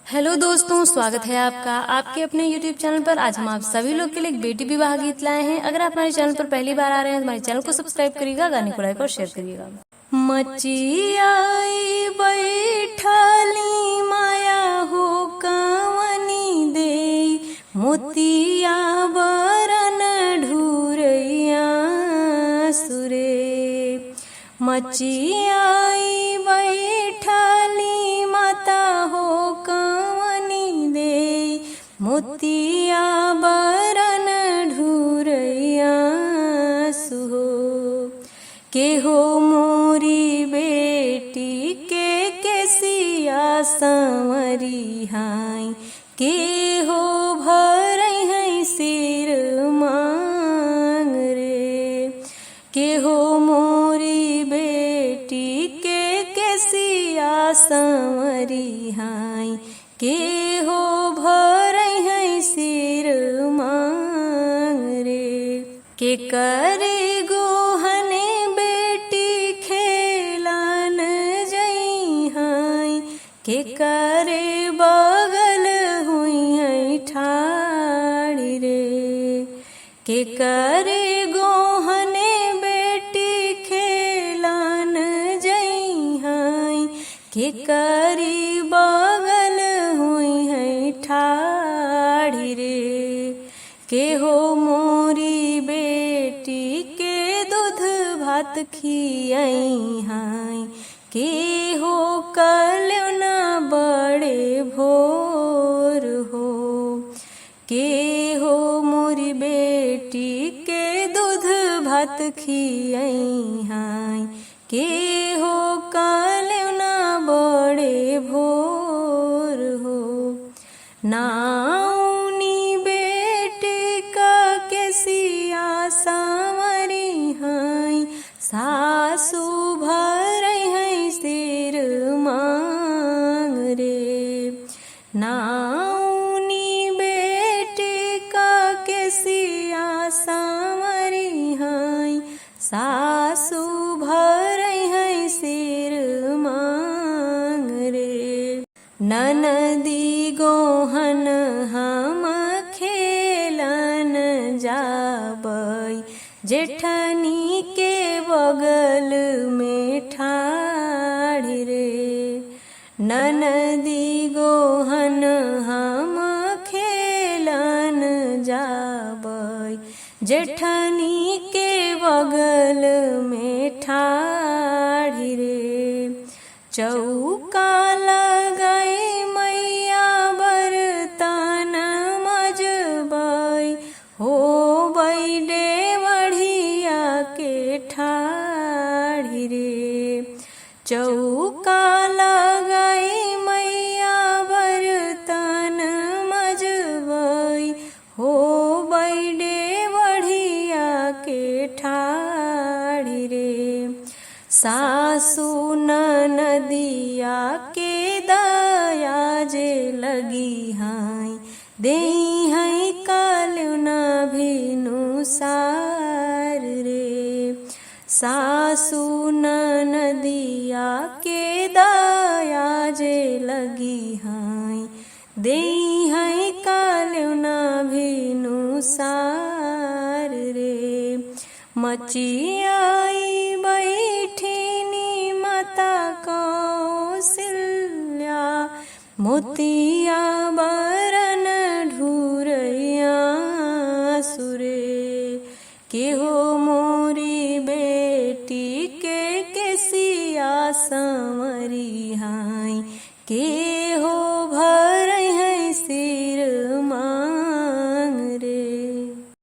Hello दोस्तों, स्वागत है आपका आपके अपने YouTube चैनल पर। आज हम आप सभी लोग के लिए एक बेटी विवाह गीत लाए हैं। अगर आप हमारे चैनल पर पहली बार आ रहे हैं तो हमारे चैनल को सब्सक्राइब करिएगा, गाने को लाइक और शेयर करिएगा। मचियाई बैठाली माया हो कवनी दे, मोतिया बरन ढूरैया सुरे। मचियाई बैठाली माता हो कवनी दे, मोतिया बरन ढूरैया सुहो। के हो मोरी बेटी के केसिया संवरी हाय, के हो भरई है सिर मांग रे। के हो मोरी बेटी के केसिया संवरी हाय, के हो भरई है सिर मांग रे। के करे गोहने बेटी खेलन जई हाय, के करे बगल हुई है ठाड़ी रे। के करे गोहने बेटी खेलन जई हाय, के करी बगल हुई है ठाड़ी रे। के हो मोरी बेटी के दूध भात खियाई हाय, के हो कलना बड़े भोर हो। के हो मोरी बेटी के दूध भात खियाई हाय, के हो कलना बड़े भोर हो। नाउनी बेटी का केसिया संवरी हाय, सासू भरई है सिर मांग रे। नाउनी बेटी का केसिया संवरी हाय, सासू भरई है सिर मांग रे। ननदी गोहन हम खेलन जाबई, जेठनी के बगल में ठाड़ी रे। ननदी गोहन हम खेलन जाबई, जेठनी के बगल में ठाड़ी रे। चौका लगाई मैया बर्तन मजबई, हो बैडे बढ़िया के ठाड़ी रे। चौका लगाई मैया बर्तन मजबई, हो बैडे बढ़िया के ठाड़ी रे। सासू ननदिया के दया जे लगी हाय, देई है कलना भिनु सार रे। सासू ननदिया के दया जे लगी हाय, देई है कलना भिनु सार रे। मचियाई बैठिनी माता कौशल्या, मोतिया बरन ढूरैया सुरे। के हो मोरी बेटी के केसिया संवरी हाय, के हो भरई है सिर